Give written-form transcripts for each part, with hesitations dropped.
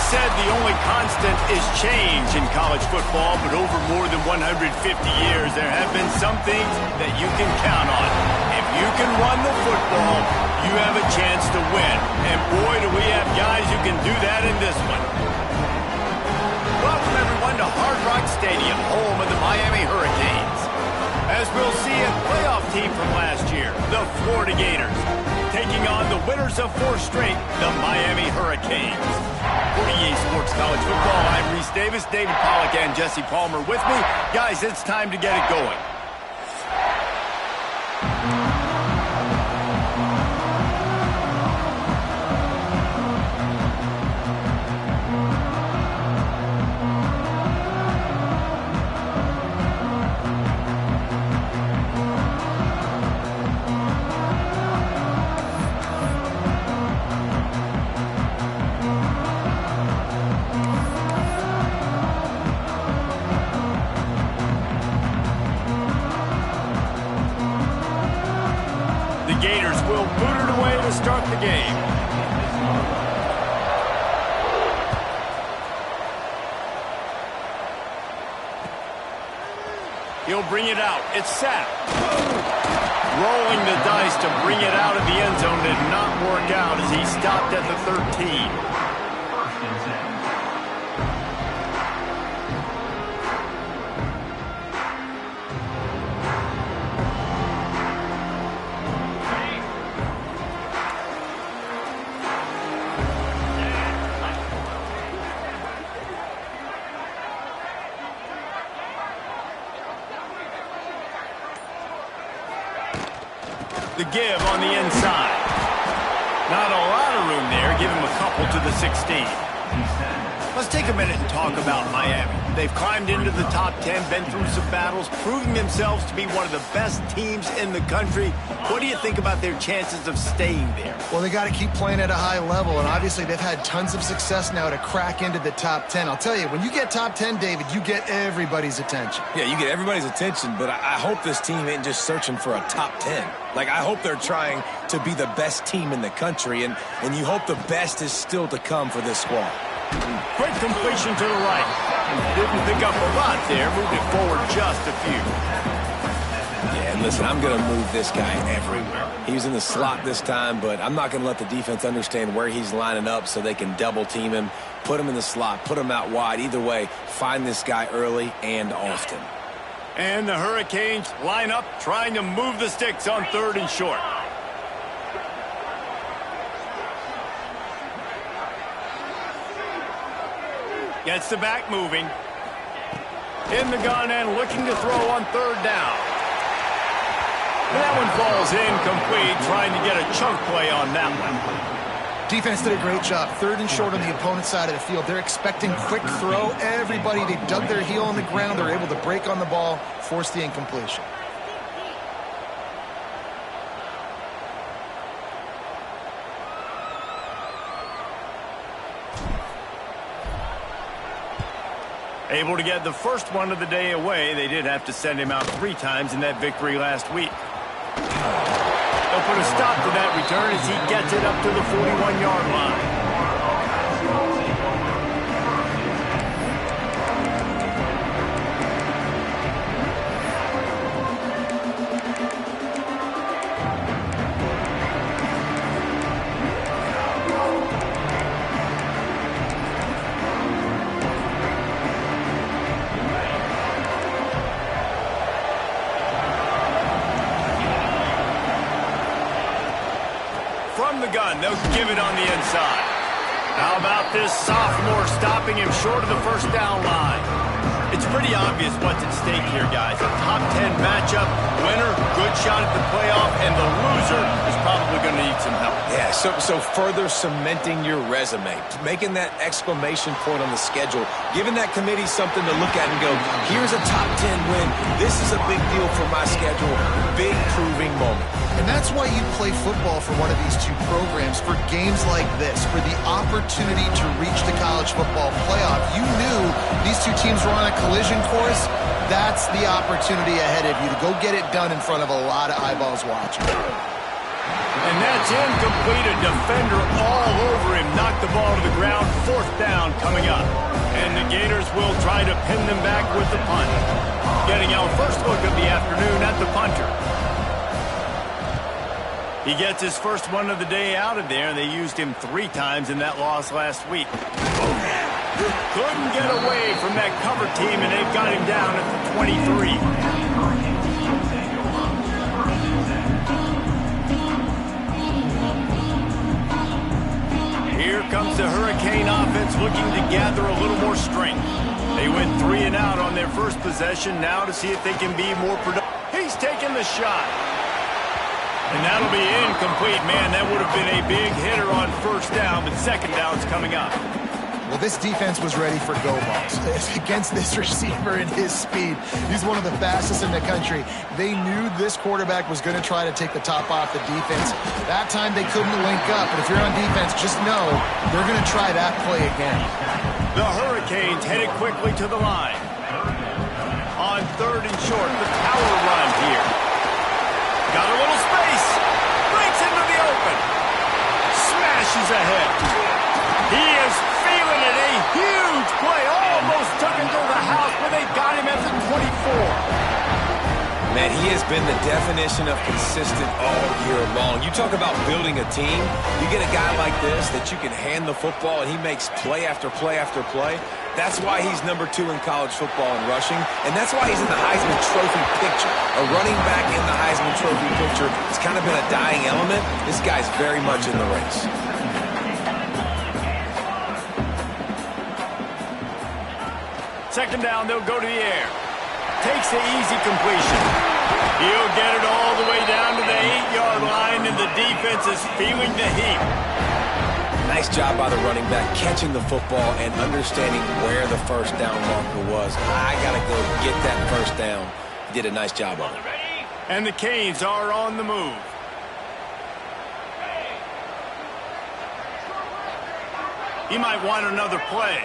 said the only constant is change in college football, but over more than 150 years, there have been some things that you can count on. If you can run the football, you have a chance to win. And boy, do we have guys who can do that in this one. Welcome, everyone, to Hard Rock Stadium, home of the Miami Hurricanes. As we'll see, a playoff team from last year, the Florida Gators, taking on the winners of 4 straight, the Miami Hurricanes. For EA Sports College Football, I'm Reese Davis, David Pollack, and Jesse Palmer with me. Guys, it's time to get it going. Gators will boot it away to start the game. He'll bring it out. It's set. Rolling the dice to bring it out of the end zone did not work out as he stopped at the 13. The give on the inside. Not a lot of room there. Give him a couple to the 16. Let's take a minute and talk about Miami. They've climbed into the top 10, been through some battles, proving themselves to be one of the best teams in the country. What do you think about their chances of staying there? Well, they got to keep playing at a high level, and obviously they've had tons of success now to crack into the top 10. I'll tell you, when you get top 10, David, you get everybody's attention. Yeah, you get everybody's attention, but I hope this team ain't just searching for a top 10. Like, I hope they're trying to be the best team in the country, and you hope the best is still to come for this squad. Quick completion to the right. Didn't pick up a lot there. Moved it forward just a few. Yeah, and listen, I'm going to move this guy everywhere. He was in the slot this time, but I'm not going to let the defense understand where he's lining up so they can double team him, put him in the slot, put him out wide. Either way, find this guy early and often. And the Hurricanes line up, trying to move the sticks on 3rd and short. Gets the back moving. In the gun and looking to throw on 3rd down. And that one falls incomplete, trying to get a chunk play on that one. Defense did a great job. 3rd and short on the opponent's side of the field. They're expecting quick throw. Everybody, they dug their heel on the ground. They're able to break on the ball, force the incompletion. Able to get the first one of the day away. They did have to send him out 3 times in that victory last week. They'll put a stop to that return as he gets it up to the 41-yard line. From the gun, they'll give it on the inside. How about this sophomore stopping him short of the first down line? It's pretty obvious what's at stake here, guys. A top 10 matchup, winner, good shot at the playoff, and the loser is probably going to need some help. Yeah, so further cementing your resume, making that exclamation point on the schedule, giving that committee something to look at and go, here's a top 10 win. This is a big deal for my schedule. Big proving moment. And that's why you play football for one of these 2 programs, for games like this, for the opportunity to reach the college football playoff. You knew these 2 teams were on a collision course. That's the opportunity ahead of you to go get it done in front of a lot of eyeballs watching. And that's incomplete. A defender all over him. Knocked the ball to the ground. 4th down coming up. And the Gators will try to pin them back with the punt. Getting our first look of the afternoon at the punter. He gets his first one of the day out of there. They used him 3 times in that loss last week. Couldn't get away from that cover team, and they've got him down at the 23. Here comes the Hurricane offense looking to gather a little more strength. They went 3 and out on their first possession, now to see if they can be more productive. He's taking the shot. And that'll be incomplete. Man, that would have been a big hitter on 1st down, but 2nd down's coming up. Well, this defense was ready for go balls. Against this receiver and his speed, he's one of the fastest in the country. They knew this quarterback was going to try to take the top off the defense. That time they couldn't link up, but if you're on defense, just know they're going to try that play again. The Hurricanes headed quickly to the line. On 3rd and short, the power run here. Got a little space. Breaks into the open. Smashes ahead. He is feeling it. A huge play. Almost took him to the house, but they got him at the 24. Man, he has been the definition of consistent all year long. You talk about building a team. You get a guy like this that you can hand the football, and he makes play after play after play. That's why he's number 2 in college football in rushing, and that's why he's in the Heisman Trophy picture. A running back in the Heisman Trophy picture. It's kind of been a dying element. This guy's very much in the race. Second down, they'll go to the air. Takes the easy completion. He'll get it all the way down to the 8-yard line, and the defense is feeling the heat. Nice job by the running back, catching the football and understanding where the 1st down marker was. I got to go get that 1st down. He did a nice job on it. And the Canes are on the move. He might want another play.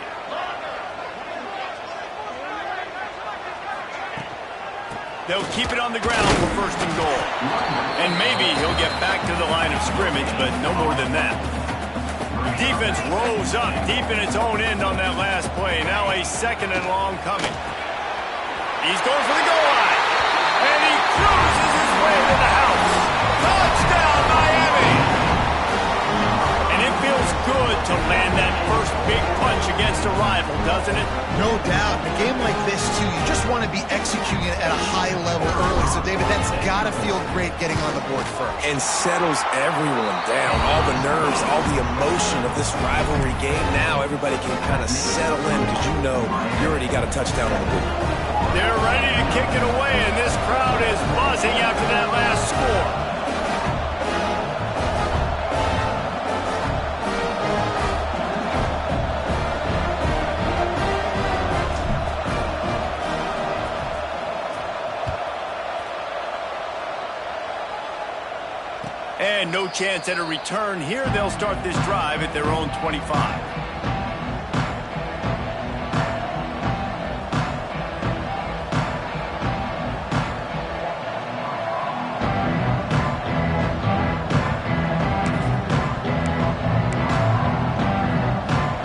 They'll keep it on the ground for 1st and goal. And maybe he'll get back to the line of scrimmage, but no more than that. The defense rose up deep in its own end on that last play. Now a 2nd and long coming. He's going for the goal line. And he cruises his way to the house. Touchdown, Miami! And it feels good to land that first big punch against a rival, doesn't it? No doubt. In a game like this, too, you just want to be executing it at a high level early. So, David, that's got to feel great getting on the board first. And settles everyone down. All the nerves, all the emotion of this rivalry game. Now everybody can kind of settle in because you know you already got a touchdown on the board. They're ready to kick it away, and this crowd is buzzing after that last score. And no chance at a return here. They'll start this drive at their own 25.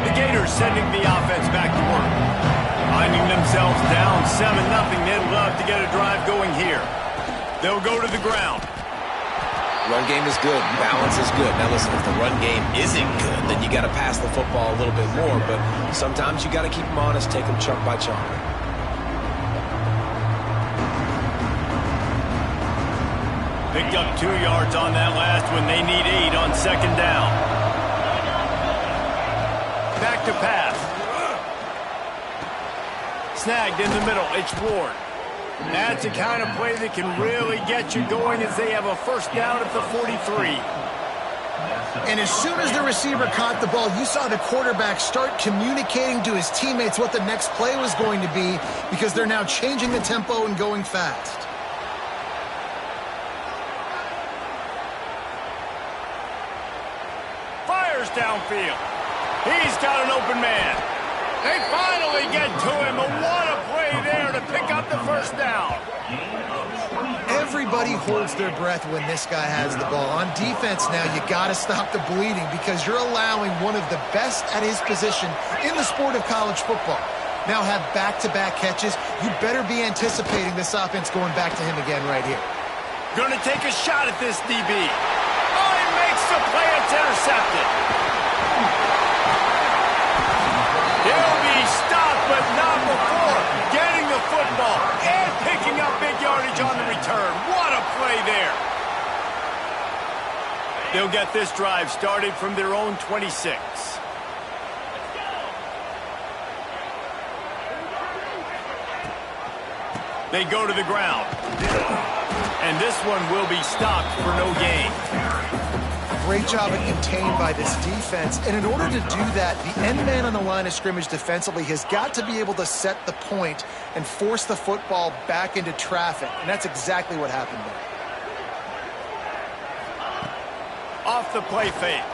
The Gators sending the offense back to work. Finding themselves down 7-0. They'd love to get a drive going here. They'll go to the ground. Run game is good. Balance is good. Now listen, if the run game isn't good, then you got to pass the football a little bit more. But sometimes you got to keep them honest, take them chunk by chunk. Picked up 2 yards on that last one. They need 8 on 2nd down. Back to pass. Snagged in the middle. It's Ward. That's the kind of play that can really get you going as they have a 1st down at the 43. And as soon as the receiver caught the ball, you saw the quarterback start communicating to his teammates what the next play was going to be because they're now changing the tempo and going fast. Fires downfield. He's got an open man. They finally get to him, but what a play there to pick up the 1st down. Everybody Everybody holds their breath when this guy has the ball. On defense now, you got to stop the bleeding because you're allowing one of the best at his position in the sport of college football. Now have back-to-back catches. You better be anticipating this offense going back to him again right here. Going to take a shot at this DB. Oh, he makes the play. It's intercepted. He'll be stopped, but not before getting the football and picking up big yardage on the return. What a play there. They'll get this drive started from their own 26. They go to the ground. And this one will be stopped for no gain. Great job at contained by this defense. And in order to do that, the end man on the line of scrimmage defensively has got to be able to set the point and force the football back into traffic. And that's exactly what happened there. Off the play fake.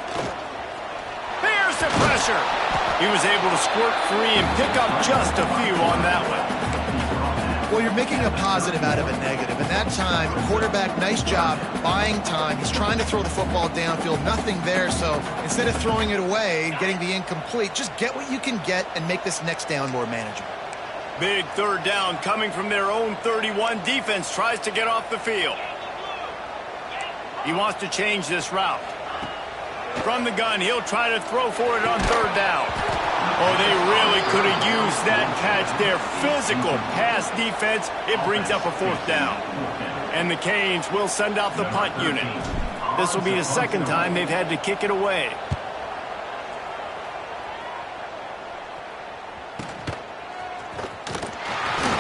Here's the pressure. He was able to squirt free and pick up just a few on that one. Well, you're making a positive out of a negative. And that time, quarterback, nice job buying time. He's trying to throw the football downfield. Nothing there. So instead of throwing it away and getting the incomplete, just get what you can get and make this next down more manageable. Big third down coming from their own 31. Defense tries to get off the field. He wants to change this route. From the gun, he'll try to throw for it on third down. Oh, they really could have used that catch there. Physical pass defense. It brings up a fourth down. And the Canes will send out the punt unit. This will be the second time they've had to kick it away.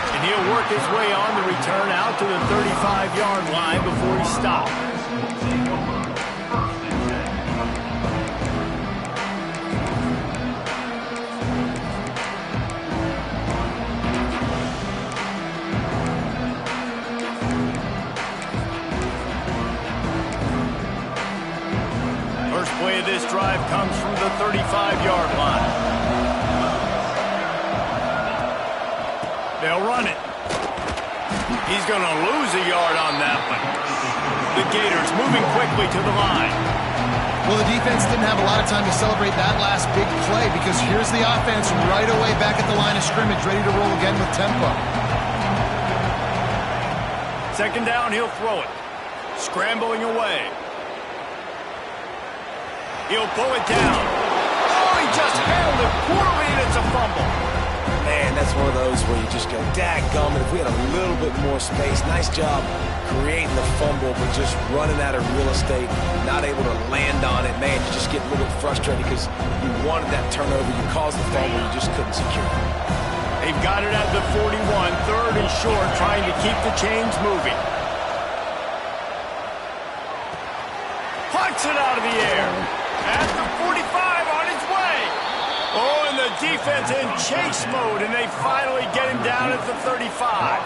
And he'll work his way on the return out to the 35-yard line before he stops. Play of this drive comes from the 35-yard line. They'll run it. He's going to lose a yard on that one. The Gators moving quickly to the line. Well, the defense didn't have a lot of time to celebrate that last big play because here's the offense right away back at the line of scrimmage, ready to roll again with tempo. Second down, he'll throw it. Scrambling away. He'll pull it down. Oh, he just handled it poorly, and it's a fumble. Man, that's one of those where you just go, dadgummit, if we had a little bit more space. Nice job creating the fumble, but just running out of real estate, not able to land on it. Man, you just get a little bit frustrated because you wanted that turnover. You caused the fumble. You just couldn't secure it. They've got it at the 41, third and short, trying to keep the chains moving. Puts it out of the air. At the 45, on his way. Oh, and the defense in chase mode, and they finally get him down at the 35.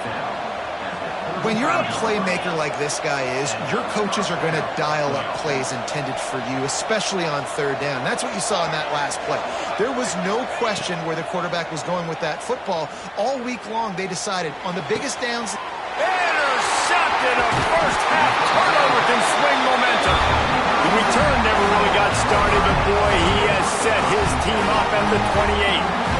When you're a playmaker like this guy is, your coaches are going to dial up plays intended for you, especially on third down. That's what you saw in that last play. There was no question where the quarterback was going with that football. All week long, they decided on the biggest downs. Intercepted. A first-half turnover can swing momentum. The return never really got started, but boy, he has set his team up at the 28.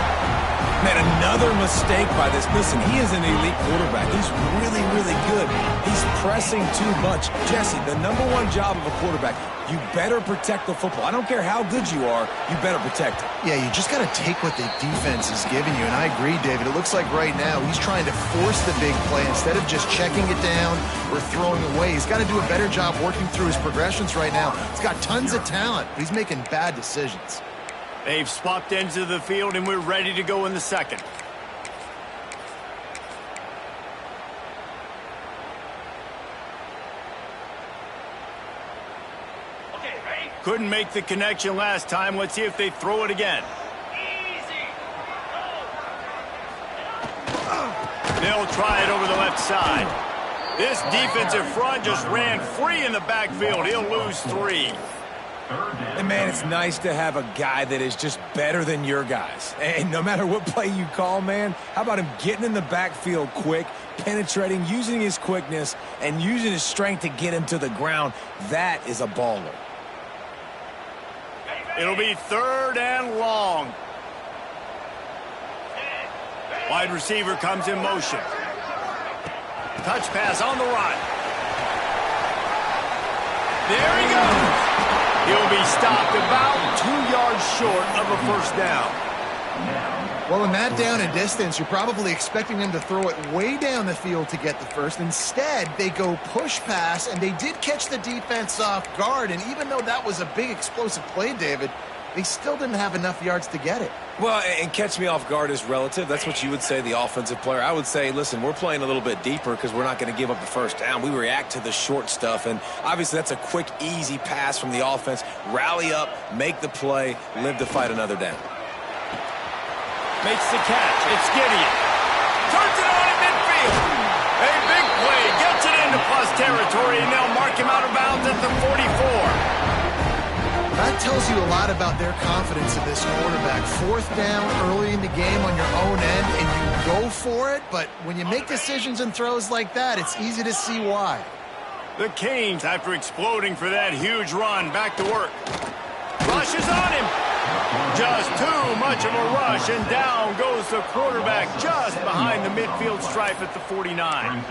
Man, another mistake by this. Listen, he is an elite quarterback. He's really, really good. He's pressing too much. Jesse, the number one job of a quarterback, you better protect the football. I don't care how good you are, you better protect it. Yeah, you just got to take what the defense is giving you, and I agree, David. It looks like right now he's trying to force the big play instead of just checking it down or throwing away. He's got to do a better job working through his progressions right now. He's got tons of talent, but he's making bad decisions. They've swapped ends of the field, and we're ready to go in the second. Okay, ready? Couldn't make the connection last time. Let's see if they throw it again. Easy. They'll try it over the left side. This defensive front just ran free in the backfield. He'll lose 3. And, man, it's nice to have a guy that is just better than your guys. And no matter what play you call, man, how about him getting in the backfield quick, penetrating, using his quickness, and using his strength to get him to the ground? That is a baller. It'll be 3rd and long. Wide receiver comes in motion. Touch pass on the run. There he goes. He'll be stopped about 2 yards short of a 1st down. Well, in that down and distance, you're probably expecting them to throw it way down the field to get the first. Instead, they go push pass, and they did catch the defense off guard. And even though that was a big explosive play, David, they still didn't have enough yards to get it. Well, and catch me off guard is relative. That's what you would say, the offensive player. I would say, listen, we're playing a little bit deeper because we're not going to give up the 1st down. We react to the short stuff, and obviously that's a quick, easy pass from the offense. Rally up, make the play, live to fight another down. Makes the catch. It's Gideon. Turns it on in midfield. A big play. Gets it into plus territory, and they'll mark him out of bounds at the 44. That tells you a lot about their confidence in this quarterback. 4th down early in the game on your own end, and you go for it, but when you make decisions and throws like that, it's easy to see why. The Canes, after exploding for that huge run, back to work. Rushes on him. Just too much of a rush, and down goes the quarterback just behind the midfield stripe at the 49.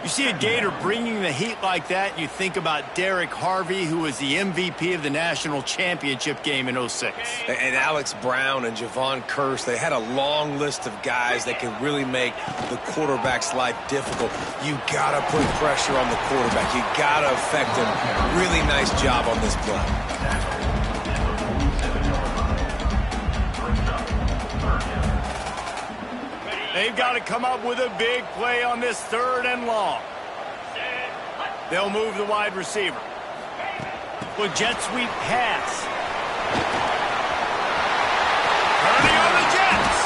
You see a Gator bringing the heat like that, you think about Derek Harvey, who was the MVP of the national championship game in 06. And Alex Brown and Javon Curse, they had a long list of guys that can really make the quarterback's life difficult. You got to put pressure on the quarterback. You got to affect him. Really nice job on this play. They've got to come up with a big play on this 3rd and long. They'll move the wide receiver. With jet sweep pass. Turning on the Jets.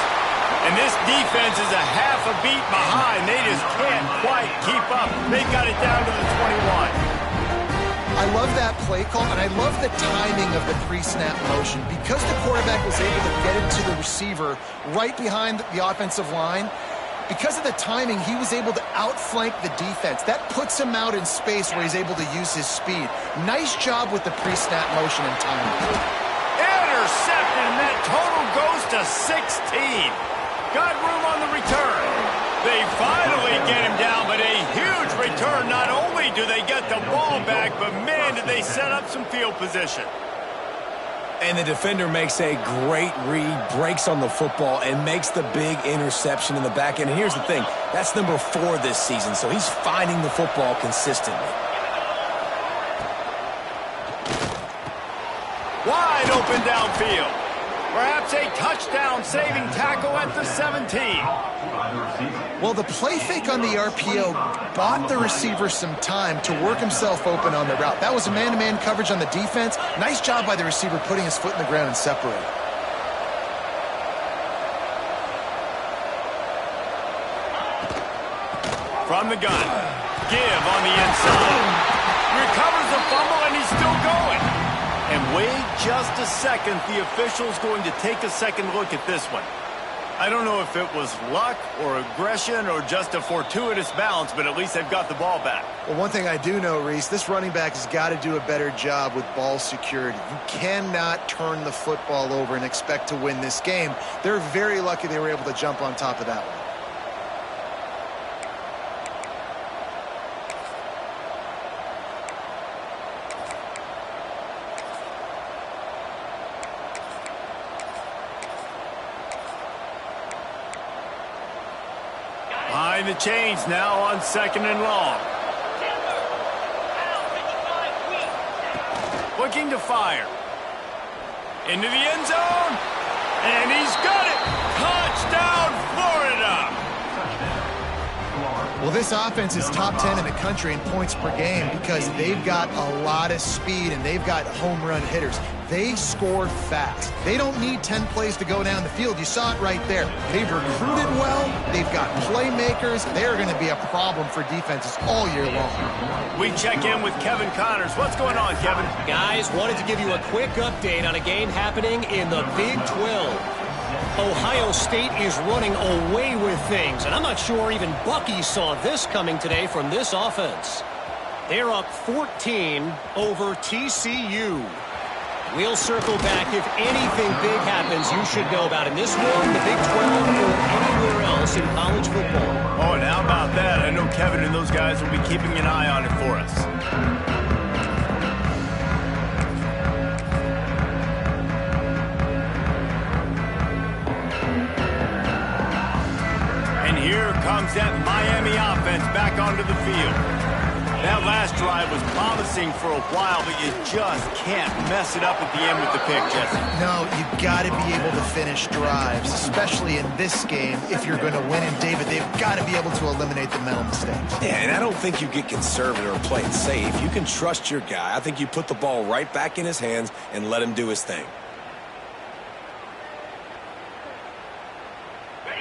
And this defense is a half a beat behind. They just can't quite keep up. They've got it down to the 21. I love that play call, and I love the timing of the pre-snap motion. Because the quarterback was able to get it to the receiver right behind the offensive line, because of the timing, he was able to outflank the defense. That puts him out in space where he's able to use his speed. Nice job with the pre-snap motion and timing. Intercepted, and that total goes to 16. Got room on the return. They finally get him down, but a huge return. Not only do they get the ball back, but man, did they set up some field position. And the defender makes a great read, breaks on the football, and makes the big interception in the back end. And here's the thing, that's number 4 this season, so he's finding the football consistently. Wide open downfield. Perhaps a touchdown-saving tackle at the 17. Well, the play fake on the RPO bought the receiver some time to work himself open on the route. That was a man-to-man coverage on the defense. Nice job by the receiver putting his foot in the ground and separating. From the gun. Give on the inside. Recovers the fumble, and he's still going. And wait just a second. The official's going to take a second look at this one. I don't know if it was luck or aggression or just a fortuitous bounce, but at least they've got the ball back. Well, one thing I do know, Reese, this running back has got to do a better job with ball security. You cannot turn the football over and expect to win this game. They're very lucky they were able to jump on top of that one. Behind the chains now on 2nd and long. Looking to fire. Into the end zone. And he's got it. Touchdown, Florida. Well, this offense is top 10 in the country in points per game because they've got a lot of speed and they've got home run hitters. They score fast. They don't need 10 plays to go down the field. You saw it right there. They've recruited well. They've got playmakers. They're going to be a problem for defenses all year long. We check in with Kevin Connors. What's going on, Kevin? Guys, wanted to give you a quick update on a game happening in the Big 12. Ohio State is running away with things, and I'm not sure even Bucky saw this coming today from this offense. They're up 14 over TCU. We'll circle back if anything big happens you should know about in this one, the Big 12, or anywhere else in college football. Oh, and how about that? I know Kevin and those guys will be keeping an eye on it for us. Here comes that Miami offense back onto the field. That last drive was promising for a while, but you just can't mess it up at the end with the pick, Jesse. No, you've got to be able to finish drives, especially in this game. If you're going to win, and David, they've got to be able to eliminate the mental mistakes. Yeah, and I don't think you get conservative or play it safe. You can trust your guy. I think you put the ball right back in his hands and let him do his thing.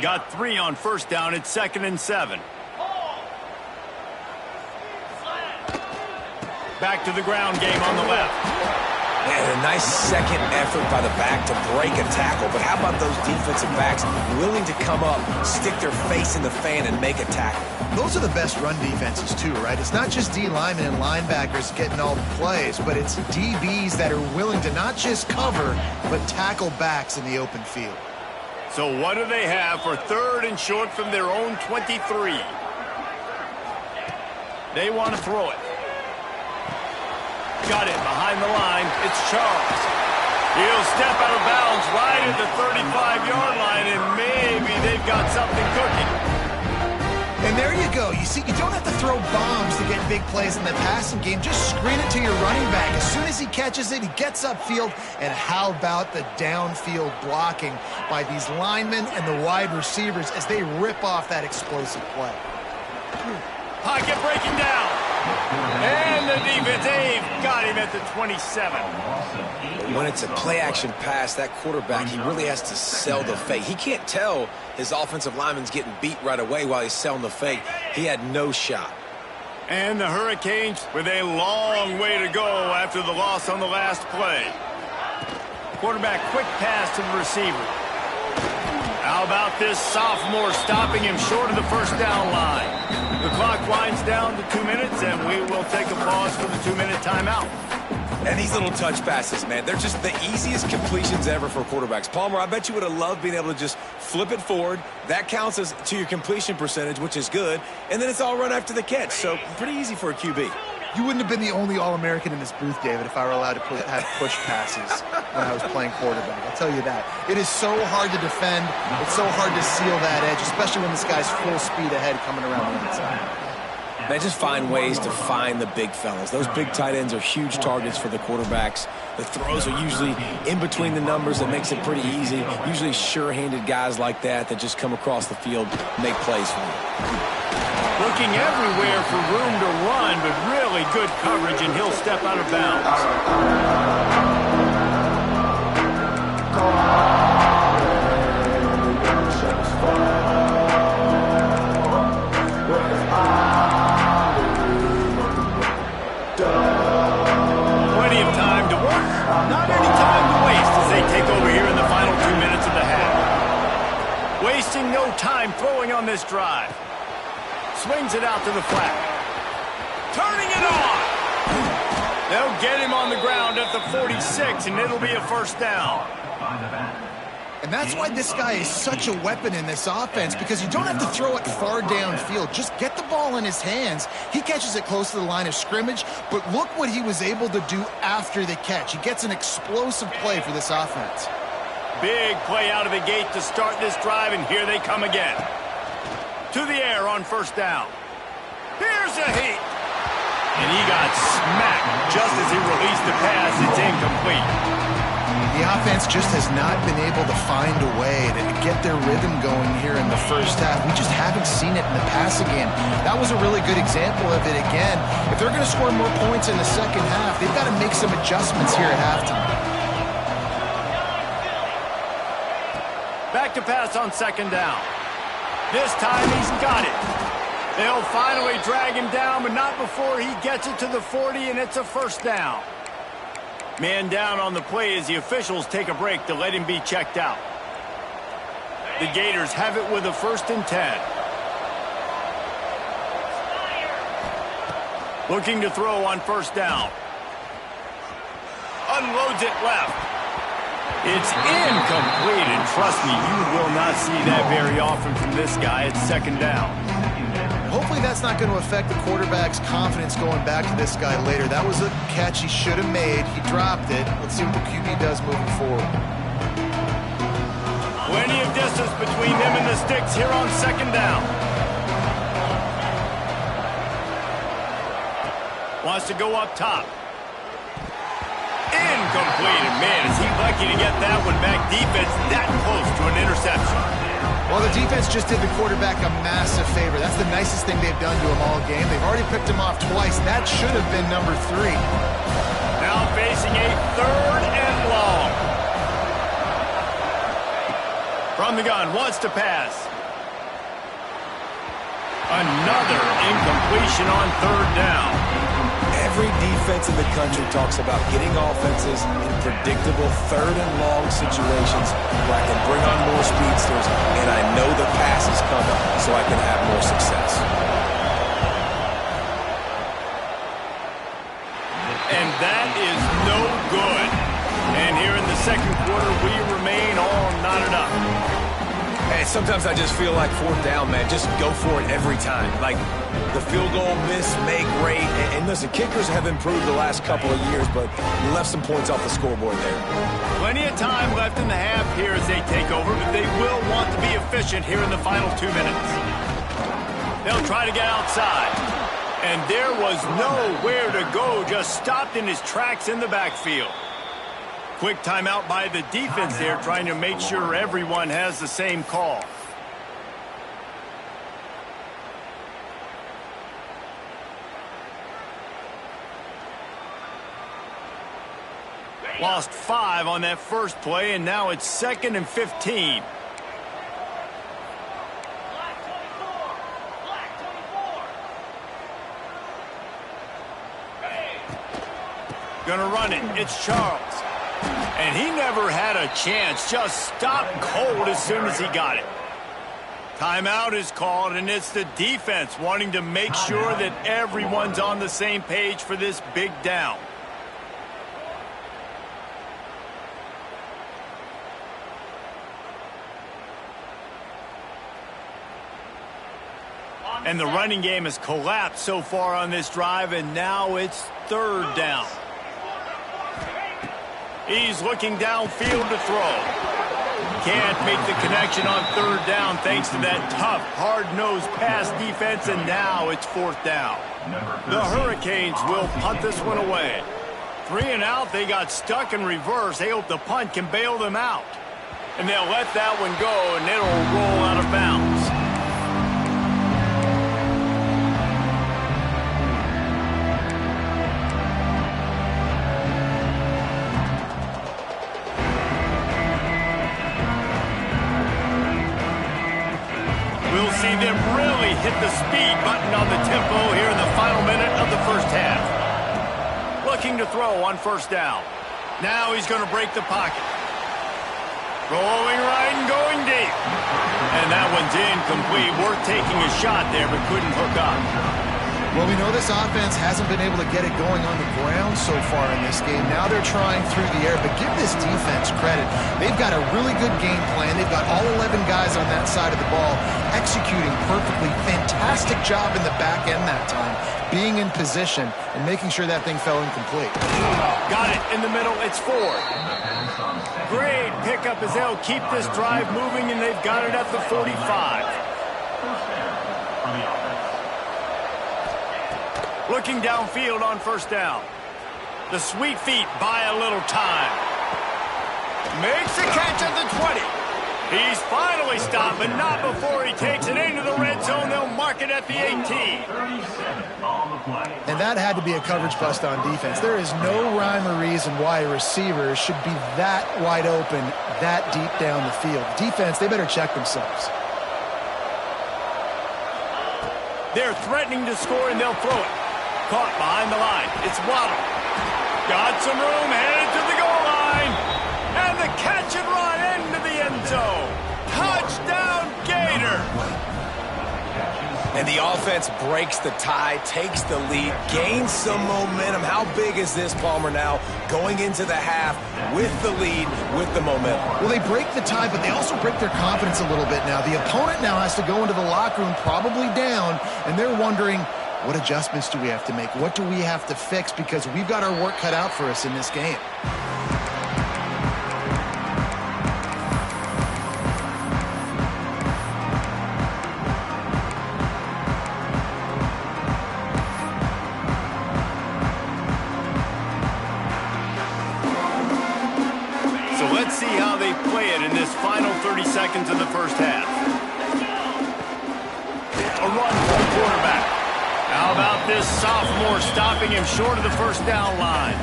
Got 3 on first down. It's 2nd and 7. Back to the ground game on the left. And a nice second effort by the back to break a tackle. But how about those defensive backs willing to come up, stick their face in the fan, and make a tackle? Those are the best run defenses, too, right? It's not just D linemen and linebackers getting all the plays, but it's DBs that are willing to not just cover, but tackle backs in the open field. So what do they have for 3rd and short from their own 23? They want to throw it. Got it behind the line. It's Charles. He'll step out of bounds right at the 35-yard line, and maybe they've got something cooking. And there you go. You see, you don't have to throw bombs to get big plays in the passing game. Just screen it to your running back. As soon as he catches it, he gets upfield. And how about the downfield blocking by these linemen and the wide receivers as they rip off that explosive play? Pocket breaking down. And the defense, they've got him at the 27. When it's a play-action pass, that quarterback, he really has to sell the fake. He can't tell his offensive lineman's getting beat right away while he's selling the fake. He had no shot. And the Hurricanes with a long way to go after the loss on the last play. Quarterback quick pass to the receiver. How about this sophomore stopping him short of the first down line? The clock winds down to 2 minutes, and we will take a pause for the 2-minute timeout. And these little touch passes, man, they're just the easiest completions ever for quarterbacks. Palmer, I bet you would have loved being able to just flip it forward. That counts as to your completion percentage, which is good. And then it's all run after the catch. So pretty easy for a QB. You wouldn't have been the only All-American in this booth, David, if I were allowed to have push passes when I was playing quarterback. I'll tell you that. It is so hard to defend. It's so hard to seal that edge, especially when this guy's full speed ahead coming around the inside. Man, just find ways to find the big fellas. Those big tight ends are huge targets for the quarterbacks. The throws are usually in between the numbers. That makes it pretty easy. Usually sure-handed guys like that just come across the field, make plays for you. Looking everywhere for room to run, but really good coverage, and he'll step out of bounds. Plenty of time to work, not any time to waste as they take over here in the final 2 minutes of the half. Wasting no time throwing on this drive. Swings it out to the flat. Turning it on. They'll get him on the ground at the 46, and it'll be a first down. And that's why this guy is such a weapon in this offense, because you don't have to throw it far downfield. Just get the ball in his hands. He catches it close to the line of scrimmage, but look what he was able to do after the catch. He gets an explosive play for this offense. Big play out of the gate to start this drive, and here they come again. To the air on first down. Here's a heat. And he got smacked just as he released the pass. It's incomplete. The offense just has not been able to find a way to get their rhythm going here in the first half. We just haven't seen it in the passing game. That was a really good example of it again. If they're going to score more points in the second half, they've got to make some adjustments here at halftime. Back to pass on second down. This time he's got it. They'll finally drag him down, but not before he gets it to the 40, and it's a first down. Man down on the play as the officials take a break to let him be checked out. The Gators have it with a 1st and 10. Looking to throw on first down. Unloads it left. It's incomplete, and trust me, you will not see that very often from this guy. It's second down. Hopefully that's not going to affect the quarterback's confidence going back to this guy later. That was a catch he should have made. He dropped it. Let's see what the QB does moving forward. Plenty of distance between them and the sticks here on second down. Wants to go up top. Incomplete. And man, is he lucky to get that one back. Defense that close to an interception. Well, the defense just did the quarterback a massive favor. That's the nicest thing they've done to him all game. They've already picked him off twice. That should have been number 3. Now facing a 3rd and long. From the gun, wants to pass. Another incompletion on 3rd down. Every defense in the country talks about getting offenses in predictable 3rd and long situations where I can bring on more speedsters and I know the pass is coming so I can have more success. And that is no good. And here in the second quarter, we remain all knotted up. Hey, sometimes I just feel like 4th down, man. Just go for it every time. Like the field goal, miss, make, rate. And listen, kickers have improved the last couple of years, but you left some points off the scoreboard there. Plenty of time left in the half here as they take over, but they will want to be efficient here in the final 2 minutes. They'll try to get outside. And there was nowhere to go, just stopped in his tracks in the backfield. Quick timeout by the defense there, trying to make sure everyone has the same call. Lost 5 on that first play, and now it's 2nd and 15. Gonna run it. It's Charles. And he never had a chance. Just stopped cold as soon as he got it. Timeout is called, and it's the defense wanting to make sure that everyone's on the same page for this big down. And the running game has collapsed so far on this drive, and now it's 3rd down. He's looking downfield to throw. Can't make the connection on 3rd down thanks to that tough, hard-nosed pass defense, and now it's 4th down. The Hurricanes will punt this one away. 3 and out, they got stuck in reverse. They hope the punt can bail them out. And they'll let that one go, and it'll roll out of bounds. We'll see them really hit the speed button on the tempo here in the final minute of the first half. Looking to throw on 1st down. Now he's going to break the pocket. Rolling right and going deep. And that one's incomplete. Worth taking a shot there, but couldn't hook up. Well, we know this offense hasn't been able to get it going on the ground so far in this game. Now they're trying through the air, but give this defense credit. They've got a really good game plan. They've got all 11 guys on that side of the ball executing perfectly. Fantastic job in the back end that time, being in position and making sure that thing fell incomplete. Got it in the middle. It's 4. Great pickup as they'll keep this drive moving, and they've got it at the 45. Looking downfield on 1st down. The sweet feet buy a little time. Makes a catch at the 20. He's finally stopped, but not before he takes it into the red zone. They'll mark it at the 18. And that had to be a coverage bust on defense. There is no rhyme or reason why a receiver should be that wide open, that deep down the field. Defense, they better check themselves. They're threatening to score, and they'll throw it. Caught behind the line. It's Waddle. Got some room, headed to the goal line. And the catch and run into the end zone. Touchdown, Gator. And the offense breaks the tie, takes the lead, gains some momentum. How big is this, Palmer, now going into the half with the lead, with the momentum? Well, they break the tie, but they also break their confidence a little bit now. The opponent now has to go into the locker room probably down, and they're wondering, what adjustments do we have to make? What do we have to fix? Because we've got our work cut out for us in this game. Let's see how they play it in this final 30 seconds of the first half. A run from the quarterback. How about this sophomore stopping him short of the first down line?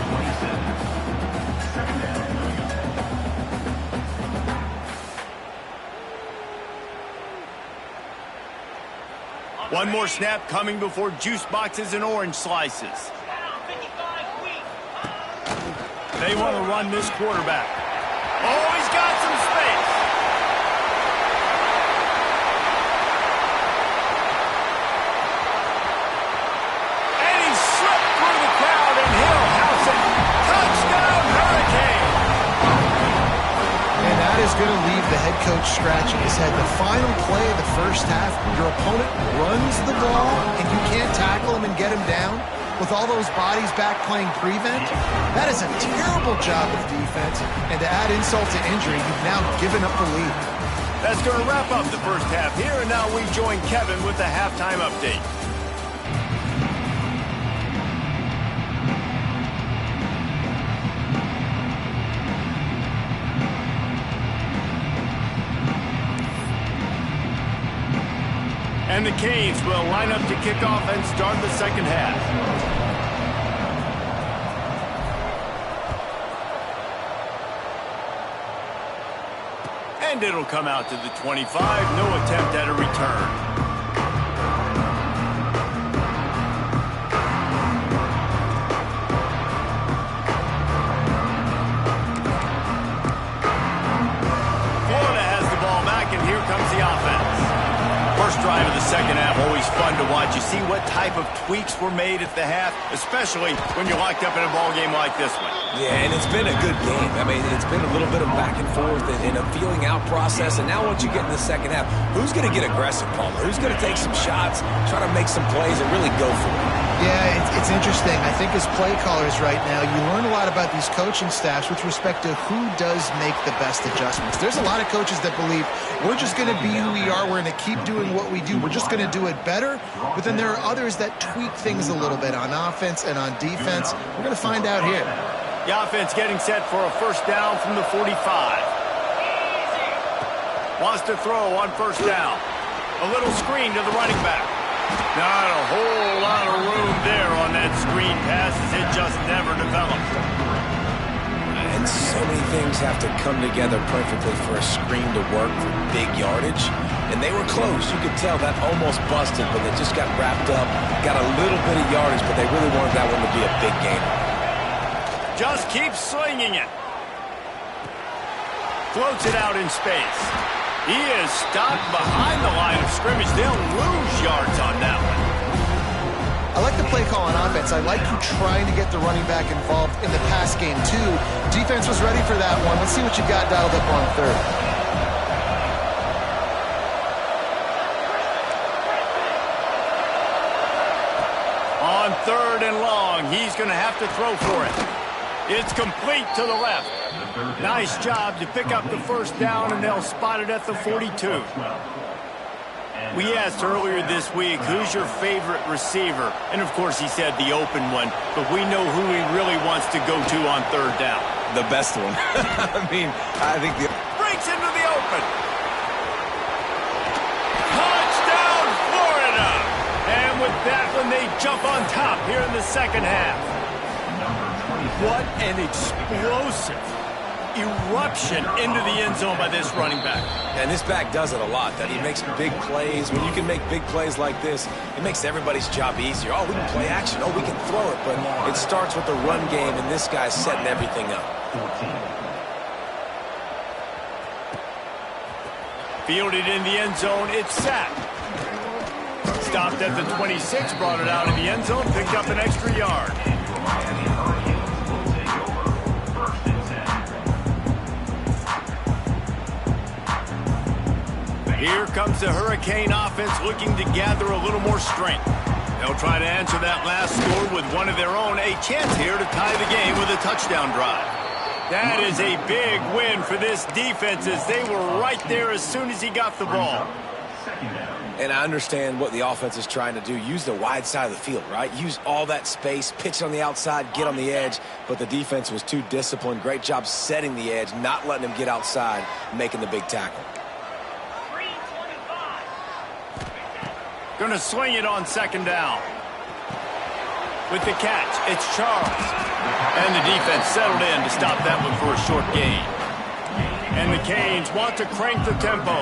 One more snap coming before juice boxes and orange slices. They want to run this quarterback. Oh, he's got some space. And he slipped through the crowd, and he'll house it. Touchdown, Hurricane. And that is going to leave the head coach scratching his head. The final play of the first half, your opponent runs the ball, and you can't tackle him and get him down. With all those bodies back playing prevent, that is a terrible job of defense. And to add insult to injury, you've now given up the lead. That's going to wrap up the first half here, and now we join Kevin with the halftime update. And the Canes will line up to kick off and start the second half. And it'll come out to the 25. No attempt at a return. Drive of the second half, always fun to watch. You see what type of tweaks were made at the half, especially when you're locked up in a ball game like this one. Yeah, and it's been a good game. I mean, it's been a little bit of back and forth and a feeling out process. And now once you get in the second half, who's going to get aggressive, Palmer? Who's going to take some shots, try to make some plays, and really go for it? Yeah, it's interesting. I think as play callers right now, you learn a lot about these coaching staffs with respect to who does make the best adjustments. There's a lot of coaches that believe we're just going to be who we are. We're going to keep doing what we do. We're just going to do it better. But then there are others that tweak things a little bit on offense and on defense. We're going to find out here. The offense getting set for a first down from the 45. Wants to throw on first down. A little screen to the running back. Not a whole lot of room there on that screen pass as it just never developed. And so many things have to come together perfectly for a screen to work for big yardage. And they were close. You could tell that almost busted, but they just got wrapped up, got a little bit of yardage, but they really wanted that one to be a big game. Just keep slinging it. Floats it out in space. He is stopped behind the line of scrimmage. They'll lose yards on that one. I like the play call on offense. I like you trying to get the running back involved in the pass game, too. Defense was ready for that one. Let's see what you got dialed up on third. On third and long, he's going to have to throw for it. It's complete to the left. Nice job to pick up the first down, and they'll spot it at the 42. We asked earlier this week, who's your favorite receiver? And, of course, he said the open one, but we know who he really wants to go to on third down. The best one. I mean, I think the... Breaks into the open. Touchdown, Florida! And with that one, they jump on top here in the second half. What an explosive eruption into the end zone by this running back. And this back does it a lot, that he makes big plays. When you can make big plays like this, it makes everybody's job easier. Oh, we can play action. Oh, we can throw it. But it starts with the run game, and this guy's setting everything up. Fielded in the end zone, it's sacked. Stopped at the 26, brought it out of the end zone, picked up an extra yard. Here comes the Hurricane offense looking to gather a little more strength. They'll try to answer that last score with one of their own. A chance here to tie the game with a touchdown drive. That is a big win for this defense as they were right there as soon as he got the ball. And I understand what the offense is trying to do. Use the wide side of the field, right? Use all that space, pitch on the outside, get on the edge. But the defense was too disciplined. Great job setting the edge, not letting him get outside, making the big tackle. Going to swing it on second down. With the catch, it's Charles. And the defense settled in to stop that one for a short gain. And the Canes want to crank the tempo.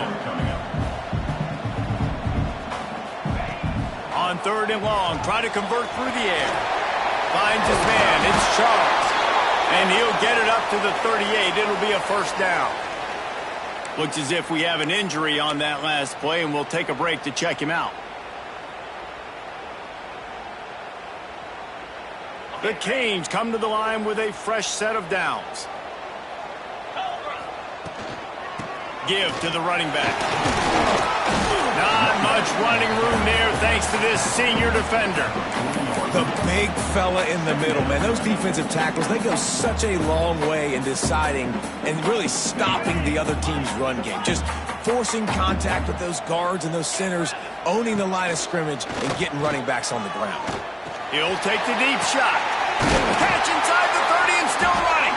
On third and long, try to convert through the air. Finds his man, it's Charles. And he'll get it up to the 38. It'll be a first down. Looks as if we have an injury on that last play, and we'll take a break to check him out. The Canes come to the line with a fresh set of downs. Give to the running back. Not much running room there thanks to this senior defender. The big fella in the middle, man. Those defensive tackles, they go such a long way in deciding and really stopping the other team's run game. Just forcing contact with those guards and those centers, owning the line of scrimmage, and getting running backs on the ground. He'll take the deep shot. Catch inside the 30 and still running.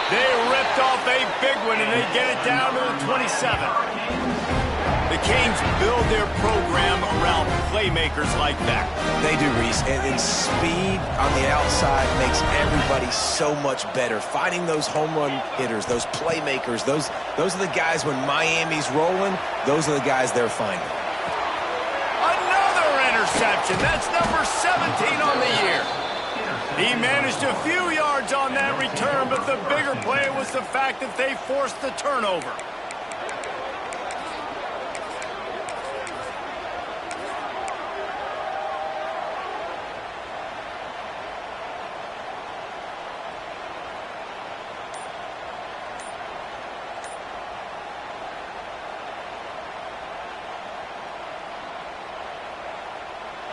They ripped off a big one, and they get it down to the 27. The Canes build their program around playmakers like that. They do, Reese. And speed on the outside makes everybody so much better. Finding those home run hitters, those playmakers, those are the guys when Miami's rolling, those are the guys they're finding. Another interception. That's number 17 on the year. He managed a few yards on that return, but the bigger play was the fact that they forced the turnover.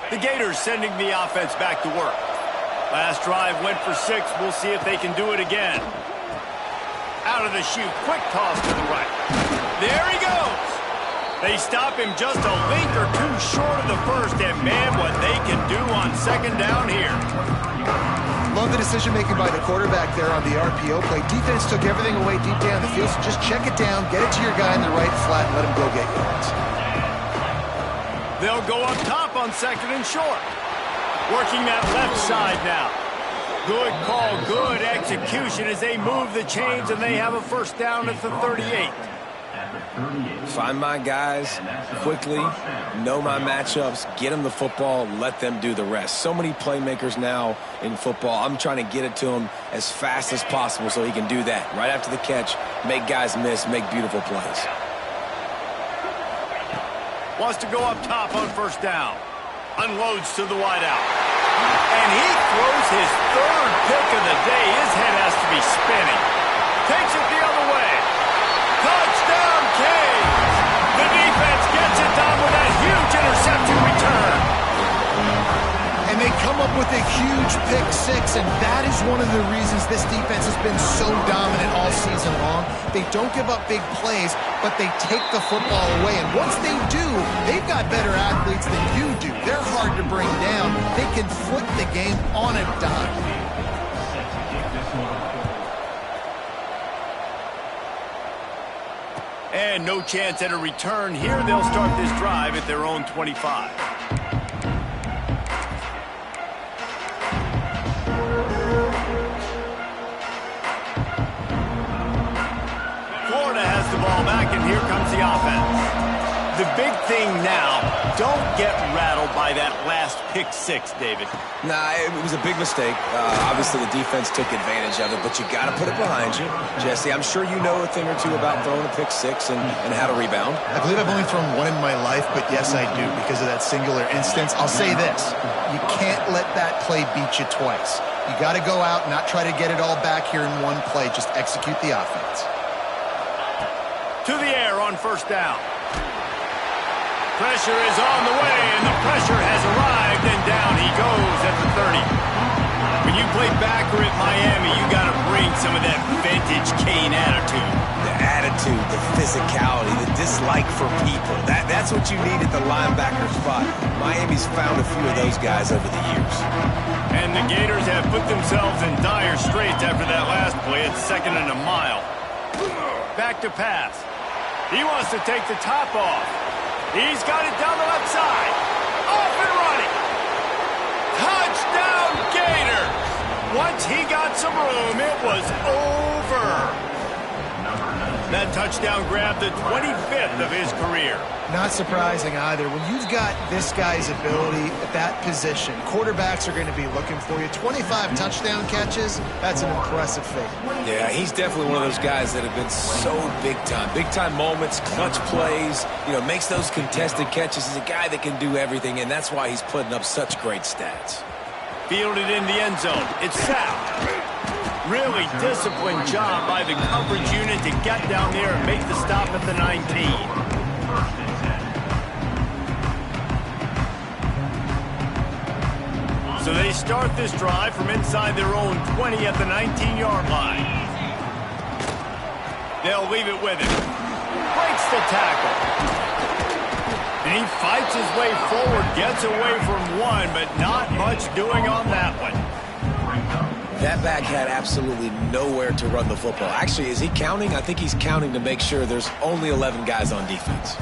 The Gators sending the offense back to work. Last drive went for 6. We'll see if they can do it again. Out of the chute. Quick toss to the right. There he goes. They stop him just a link or two short of the first. And, man, what they can do on second down here. Love the decision-making by the quarterback there on the RPO play. Defense took everything away deep down the field, so just check it down, get it to your guy in the right flat, and let him go get yards. They'll go up top on second and short. Working that left side now. Good call, good execution as they move the chains, and they have a first down at the 38. Find my guys quickly, know my matchups, get them the football, let them do the rest. So many playmakers now in football. I'm trying to get it to him as fast as possible so he can do that. Right after the catch, make guys miss, make beautiful plays. Wants to go up top on first down. Unloads to the wideout. And he throws his third pick of the day. His head has to be spinning. Takes it the other way. Touchdown, Canes! The defense gets it done with that huge interception return. And they come up with a huge pick 6, and that is one of the reasons this defense has been so dominant all season long. They don't give up big plays, but they take the football away. And once they do, they've got better athletes than you do. They're hard to bring down. They can flip the game on a dime. And no chance at a return here. They'll start this drive at their own 25. Florida has the ball back, and here comes the offense. The big thing now, don't get rattled by that last pick six, David. Nah, it was a big mistake. Obviously, the defense took advantage of it, but you got to put it behind you. Jesse, I'm sure you know a thing or two about throwing a pick six and how to rebound. I believe I've only thrown one in my life, but yes, I do because of that singular instance. I'll say this. You can't let that play beat you twice. You got to go out and not try to get it all back here in one play. Just execute the offense. To the air on first down. Pressure is on the way, and the pressure has arrived, and down he goes at the 30. When you play backer at Miami, you got to bring some of that vintage Kane attitude. The attitude, the physicality, the dislike for people. That's what you need at the linebacker spot. Miami's found a few of those guys over the years. And the Gators have put themselves in dire straits after that last play at 2nd and a mile. Back to pass. He wants to take the top off. He's got it down the left side. Off and running. Touchdown, Gators. Once he got some room, it was over. That touchdown grabbed the 25th of his career. Not surprising either. When you've got this guy's ability at that position, quarterbacks are going to be looking for you. 25 touchdown catches, that's an impressive feat. Yeah, he's definitely one of those guys that have been so big time. Big time moments, clutch plays, makes those contested catches. He's a guy that can do everything, and that's why he's putting up such great stats. Fielded in the end zone. It's sacked. Really disciplined job by the coverage unit to get down there and make the stop at the 19. So they start this drive from inside their own 20 at the 19-yard line. They'll leave it with him. Breaks the tackle. And he fights his way forward, gets away from one, but not much doing on that one. That back had absolutely nowhere to run the football. Actually, is he counting? I think he's counting to make sure there's only 11 guys on defense.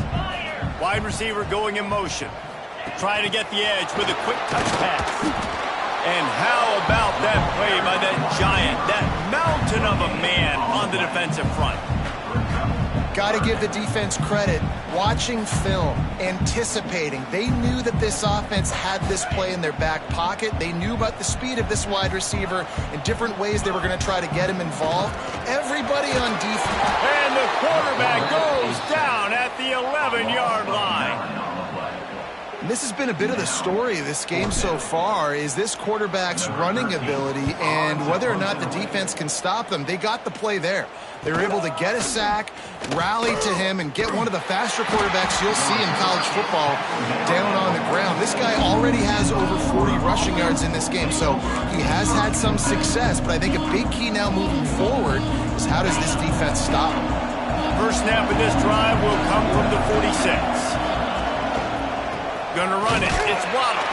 Wide receiver going in motion. Trying to get the edge with a quick touch pass. And how about that play by that giant, that mountain of a man on the defensive front? Got to give the defense credit. Watching film, anticipating. They knew that this offense had this play in their back pocket. They knew about the speed of this wide receiver and different ways they were going to try to get him involved. Everybody on defense. And the quarterback goes down at the 11-yard line. And this has been a bit of the story of this game so far, is this quarterback's running ability and whether or not the defense can stop them. They got the play there. They were able to get a sack, rally to him, and get one of the faster quarterbacks you'll see in college football down on the ground. This guy already has over 40 rushing yards in this game, so he has had some success, but I think a big key now moving forward is how does this defense stop him? First snap of this drive will come from the 46. Gonna run it. It's Waddle.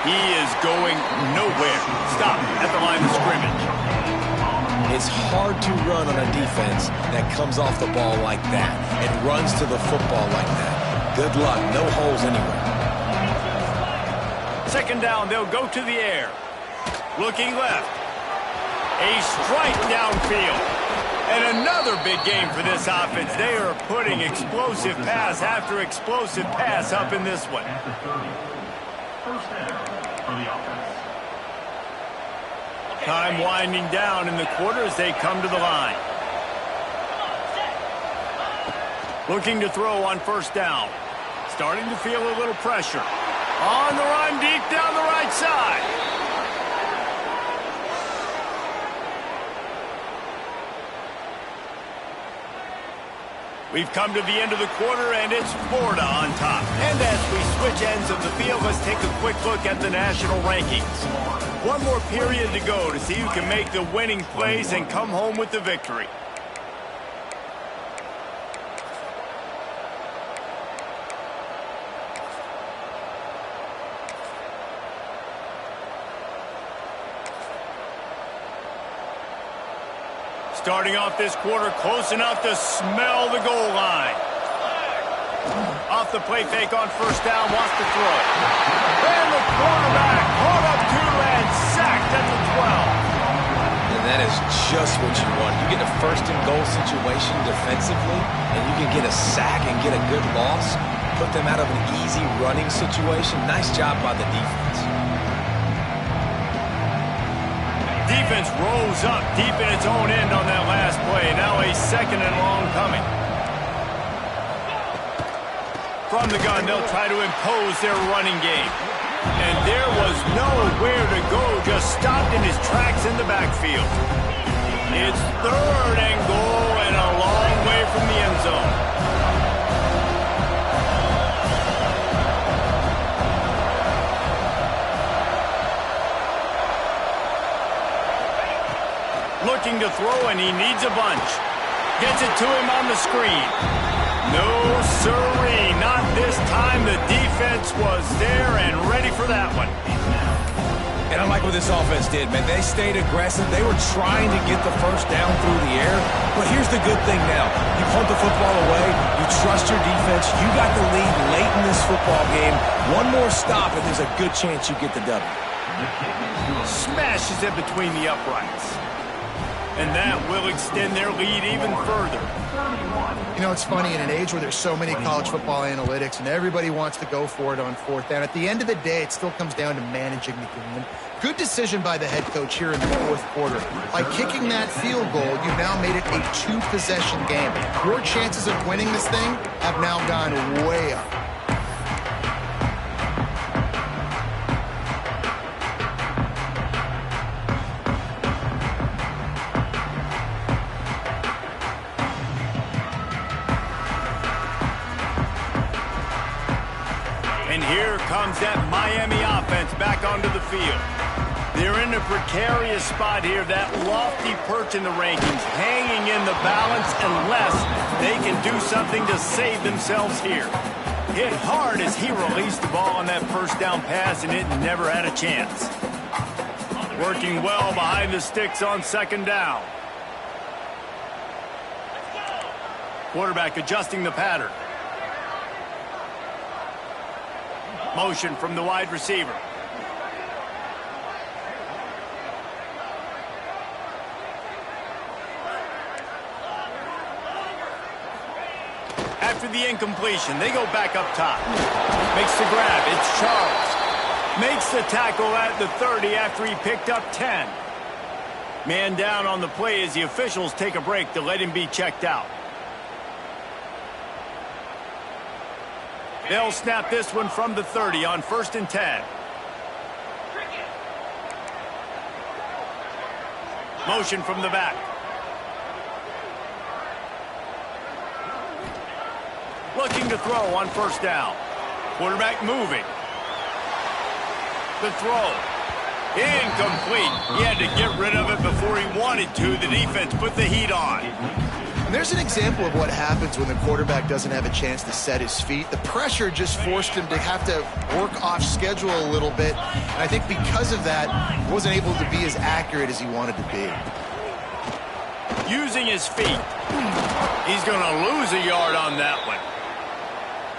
He is going nowhere. Stop at the line of scrimmage. It's hard to run on a defense that comes off the ball like that and runs to the football like that. Good luck. No holes anywhere. Second down, they'll go to the air. Looking left. A strike downfield. And another big game for this offense. They are putting explosive pass after explosive pass up in this one. Time winding down in the quarter as they come to the line. Looking to throw on first down. Starting to feel a little pressure. On the run deep down the right side. We've come to the end of the quarter, and it's Florida on top. And as we switch ends of the field, let's take a quick look at the national rankings. One more period to go to see who can make the winning plays and come home with the victory. Starting off this quarter close enough to smell the goal line. Off the play fake on first down, wants to throw. And the quarterback caught up to and sacked at the 12. And that is just what you want. You get a first and goal situation defensively, and you can get a sack and get a good loss, put them out of an easy running situation. Nice job by the defense. Defense rolls up deep in its own end on that last play. Now a second and long coming. From the gun, they'll try to impose their running game. And there was nowhere to go, just stopped in his tracks in the backfield. It's third and goal and a long way from the end zone. Looking to throw, and he needs a bunch. Gets it to him on the screen. No, sirree, not this time. The defense was there and ready for that one. And I like what this offense did, man. They stayed aggressive. They were trying to get the first down through the air. But here's the good thing now. You punt the football away. You trust your defense. You got the lead late in this football game. One more stop, and there's a good chance you get the W. Smashes it between the uprights. And that will extend their lead even further. You know, it's funny, in an age where there's so many college football analytics and everybody wants to go for it on fourth down, at the end of the day, it still comes down to managing the game. Good decision by the head coach here in the fourth quarter. By kicking that field goal, you've now made it a two-possession game. Your chances of winning this thing have now gone way up. And here comes that Miami offense back onto the field. They're in a precarious spot here, that lofty perch in the rankings, hanging in the balance unless they can do something to save themselves here. Hit hard as he released the ball on that first down pass, and it never had a chance. Working well behind the sticks on second down. Quarterback adjusting the pattern. Motion from the wide receiver. After the incompletion, they go back up top. Makes the grab. It's Charles. Makes the tackle at the 30 after he picked up 10. Man down on the play as the officials take a break to let him be checked out. They'll snap this one from the 30 on 1st and 10. Motion from the back. Looking to throw on first down. Quarterback moving. The throw. Incomplete. He had to get rid of it before he wanted to. The defense put the heat on. And there's an example of what happens when the quarterback doesn't have a chance to set his feet. The pressure just forced him to have to work off schedule a little bit. And I think because of that, he wasn't able to be as accurate as he wanted to be. Using his feet. He's going to lose a yard on that one.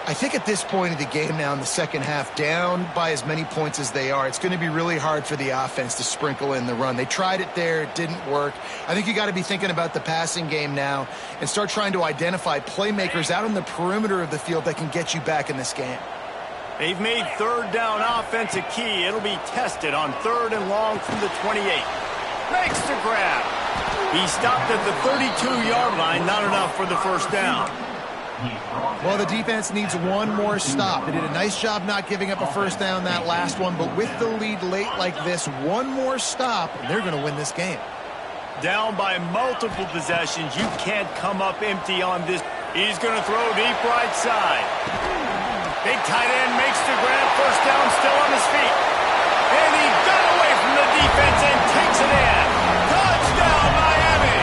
I think at this point of the game now in the second half, down by as many points as they are, it's going to be really hard for the offense to sprinkle in the run. They tried it there. It didn't work. I think you got to be thinking about the passing game now and start trying to identify playmakers out on the perimeter of the field that can get you back in this game. They've made third down offense a key. It'll be tested on 3rd and long from the 28. Makes the grab. He stopped at the 32-yard line. Not enough for the first down. Well, the defense needs one more stop. They did a nice job not giving up a first down that last one, but with the lead late like this, one more stop, and they're going to win this game. Down by multiple possessions, you can't come up empty on this. He's going to throw deep right side. Big tight end makes the grab. First down, still on his feet. And he got away from the defense and takes it in. Touchdown, Miami!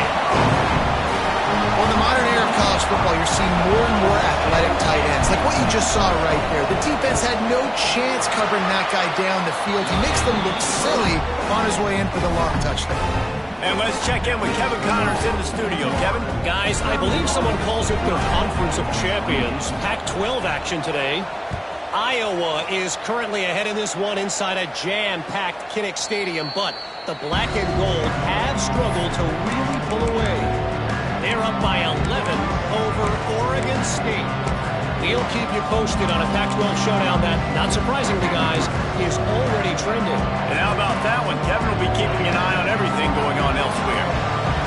Well, in the modern era of college football, you're seeing more and more athletic tight ends, like what you just saw right there. The defense had no chance covering that guy down the field. He makes them look silly on his way in for the long touchdown. And let's check in with Kevin Connors in the studio. Kevin? Guys, I believe someone calls it the Conference of Champions. Pac-12 action today. Iowa is currently ahead in this one inside a jam-packed Kinnick Stadium, but the black and gold have struggled to really pull away. They're up by 11 over Oregon State. We'll keep you posted on a Pac-12 showdown that, not surprisingly, guys, is already trending. And how about that one? Kevin will be keeping an eye on everything going on elsewhere.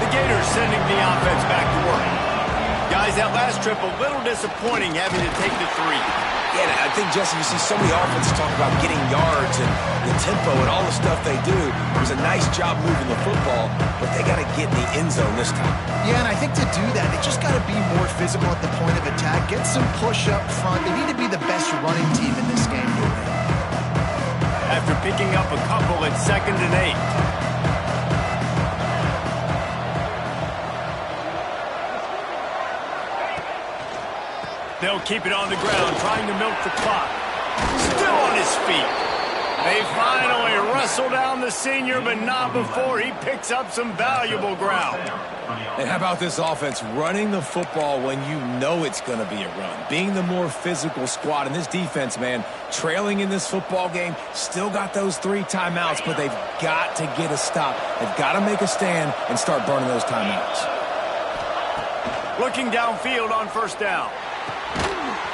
The Gators sending the offense back to work. Guys, that last trip a little disappointing having to take the 3. Yeah, I think, Jesse, you see so many offenses talk about getting yards and the tempo and all the stuff they do. It was a nice job moving the football, but they got to get in the end zone this time. Yeah, and I think to do that, they just got to be more physical at the point of attack, get some push up front. They need to be the best running team in this game doing it. After picking up a couple at 2nd and 8. They'll keep it on the ground, trying to milk the clock. Still on his feet. They finally wrestle down the senior, but not before he picks up some valuable ground. And how about this offense running the football when you know it's going to be a run? Being the more physical squad. And this defense, man, trailing in this football game, still got those 3 timeouts, but they've got to get a stop. They've got to make a stand and start burning those timeouts. Looking downfield on 1st down.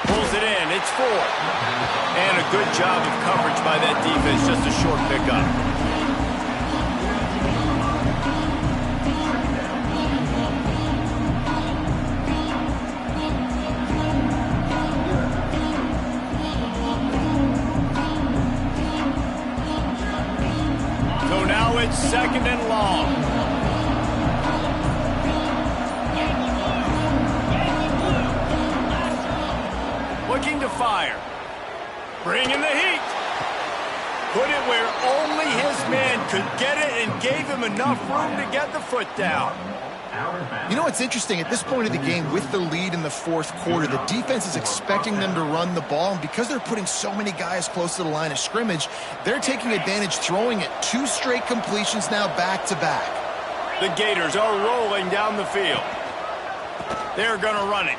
Pulls it in. It's 4. And a good job of coverage by that defense. Just a short pickup. So now it's 2nd and long. Looking to fire. Bringing the heat. Put it where only his man could get it and gave him enough room to get the foot down. You know what's interesting? At this point of the game, with the lead in the 4th quarter, the defense is expecting them to run the ball. And because they're putting so many guys close to the line of scrimmage, they're taking advantage, throwing it 2 straight completions now back-to-back. The Gators are rolling down the field. They're going to run it.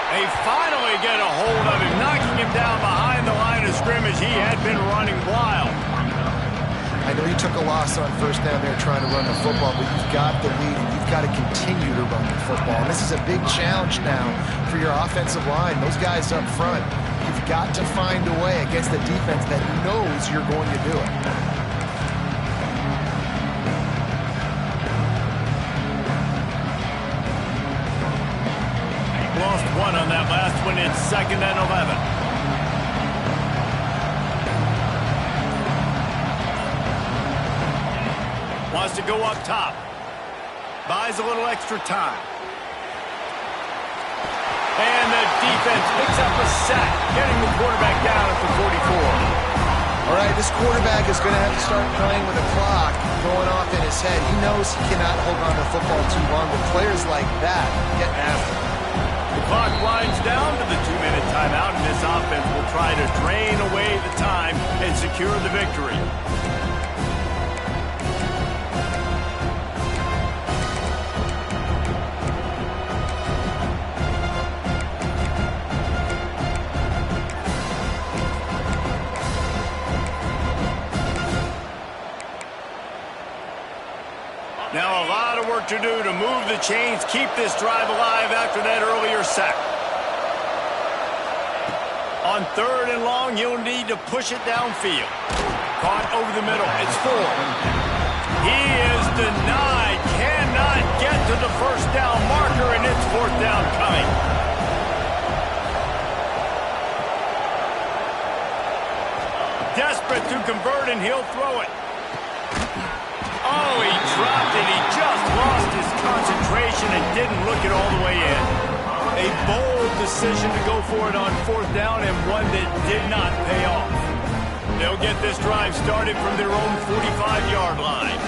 They finally get a hold of him, knocking him down behind the line of scrimmage. He had been running wild. I know you took a loss on 1st down there trying to run the football, but you've got the lead, and you've got to continue to run the football. And this is a big challenge now for your offensive line. Those guys up front, you've got to find a way against a defense that knows you're going to do it. Lost 1 on that last one. It's 2nd and 11. Wants to go up top. Buys a little extra time. And the defense picks up a sack, getting the quarterback down at the 44. All right, this quarterback is going to have to start playing with a clock going off in his head. He knows he cannot hold on to the football too long, but players like that get after him. The clock winds down to the 2-minute timeout, and this offense will try to drain away the time and secure the victory. Now a lot of work to do to move the chains, keep this drive alive after that earlier sack. On 3rd and long, you'll need to push it downfield. Caught over the middle. It's 4. He is denied. Cannot get to the 1st down marker, and it's 4th down coming. Desperate to convert, and he'll throw it. Oh, he dropped it. He just lost his concentration and didn't look it all the way in. A bold decision to go for it on 4th down, and one that did not pay off. They'll get this drive started from their own 45-yard line.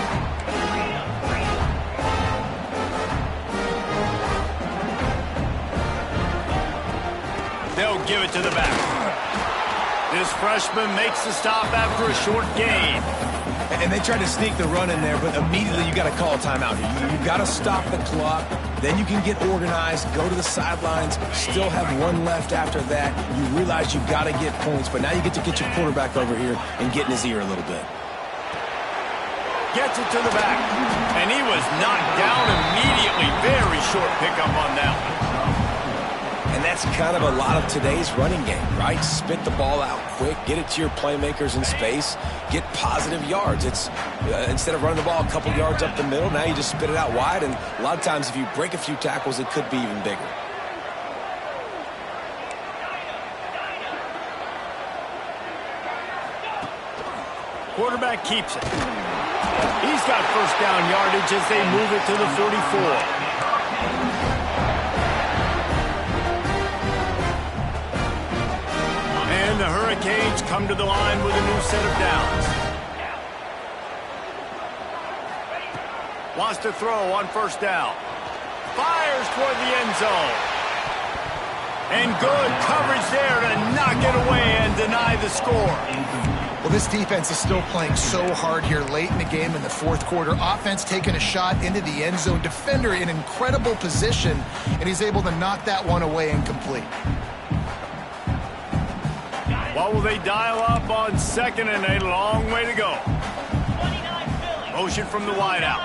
They'll give it to the back. This freshman makes the stop after a short gain. And they tried to sneak the run in there, but immediately you got to call a timeout. You got to stop the clock. Then you can get organized, go to the sidelines, still have one left after that. You realize you got to get points, but now you get to get your quarterback over here and get in his ear a little bit. Gets it to the back, and he was knocked down immediately. Very short pickup on that one. And that's kind of a lot of today's running game, right? Spit the ball out quick, get it to your playmakers in space, get positive yards. It's instead of running the ball a couple yards up the middle, now you just spit it out wide, and a lot of times if you break a few tackles, it could be even bigger. Quarterback keeps it. He's got first down yardage as they move it to the 44. And the Hurricanes come to the line with a new set of downs. Wants to throw on first down. Fires toward the end zone. And good coverage there to knock it away and deny the score. Well, this defense is still playing so hard here late in the game in the fourth quarter. Offense taking a shot into the end zone. Defender in incredible position, and he's able to knock that one away and complete. What will they dial up on second and a long way to go? Motion from the wideout.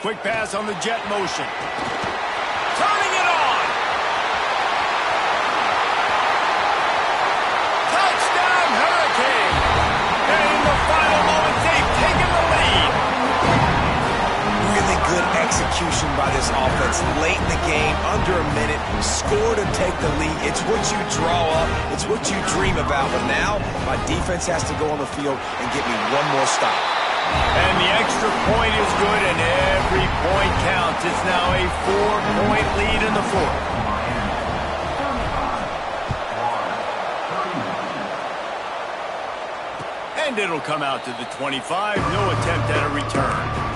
Quick pass on the jet motion. Turning it on. Touchdown Hurricane. And in the final moments, they've taken the lead. Really good execution by this offense late in the game, under a minute, score to take the lead. It's what you draw up, it's what you dream about, but now my defense has to go on the field and get me one more stop. And the extra point is good, and every point counts. It's now a 4-point lead in the fourth. And it'll come out to the 25. No attempt at a return.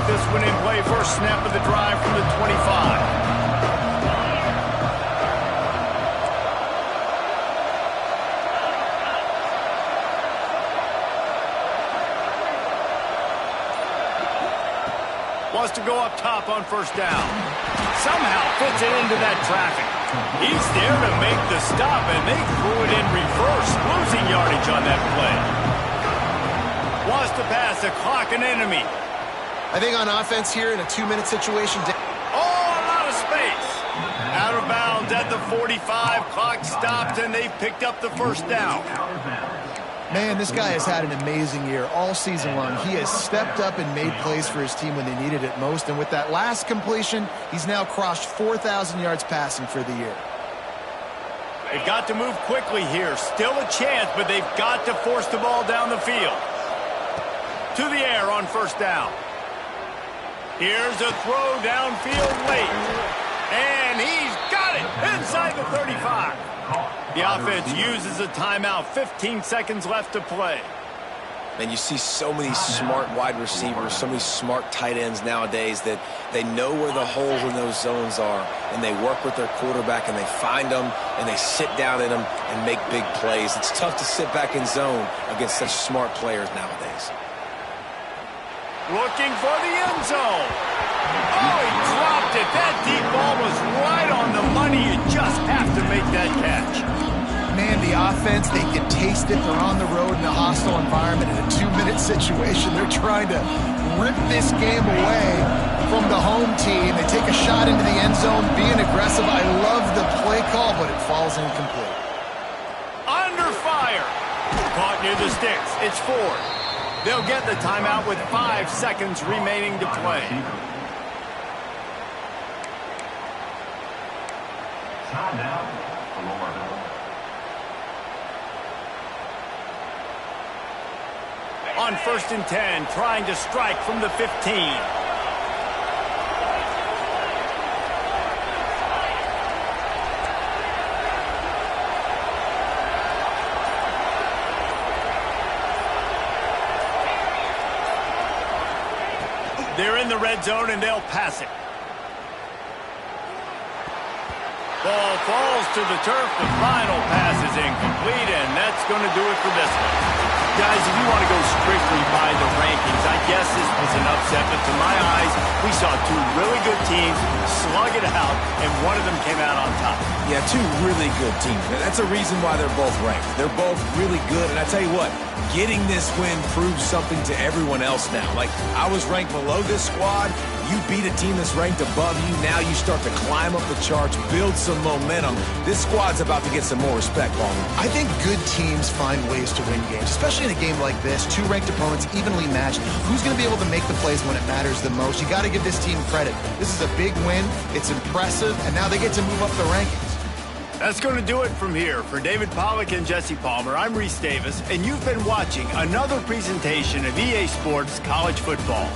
This one in play, first snap of the drive from the 25. Wants to go up top on first down. Somehow fits it into that traffic. He's there to make the stop, and they threw it in reverse, losing yardage on that play. Wants to pass the clock an enemy. I think on offense here in a 2-minute situation. Oh, a lot of space. Out of bounds at the 45. Clock stopped, and they've picked up the first down. Man, this guy has had an amazing year all season long. He has stepped up and made plays for his team when they needed it most. And with that last completion, he's now crossed 4,000 yards passing for the year. They've got to move quickly here. Still a chance, but they've got to force the ball down the field. To the air on first down. Here's a throw downfield late. And he's got it inside the 35. The offense uses a timeout. 15 seconds left to play. And you see so many smart wide receivers, so many smart tight ends nowadays that they know where the holes in those zones are, and they work with their quarterback, and they find them, and they sit down in them and make big plays. It's tough to sit back in zone against such smart players nowadays. Looking for the end zone. Oh, he dropped it. That deep ball was right on the money. You just have to make that catch. Man, the offense, they can taste it. They're on the road in a hostile environment in a 2-minute situation. They're trying to rip this game away from the home team. They take a shot into the end zone, being aggressive. I love the play call, but it falls incomplete. Under fire. Caught near the sticks. It's Ford. They'll get the timeout with 5 seconds remaining to play. On 1st and 10, trying to strike from the 15. in the red zone, and they'll pass it. Ball falls to the turf. The final pass is incomplete, and that's going to do it for this one. Guys, if you want to go strictly by the rankings, I guess this was an upset, but to my eyes, we saw two really good teams slug it out, and one of them came out on top. Yeah, two really good teams. That's a reason why they're both ranked. They're both really good, and I tell you what, getting this win proves something to everyone else now. Like, I was ranked below this squad. You beat a team that's ranked above you. Now you start to climb up the charts, build some momentum. This squad's about to get some more respect, Paul. I think good teams find ways to win games, especially in a game like this. Two ranked opponents, evenly matched. Who's going to be able to make the plays when it matters the most? You got to give this team credit. This is a big win. It's impressive, and now they get to move up the rankings. That's going to do it from here. For David Pollack and Jesse Palmer, I'm Reese Davis, and you've been watching another presentation of EA Sports College Football.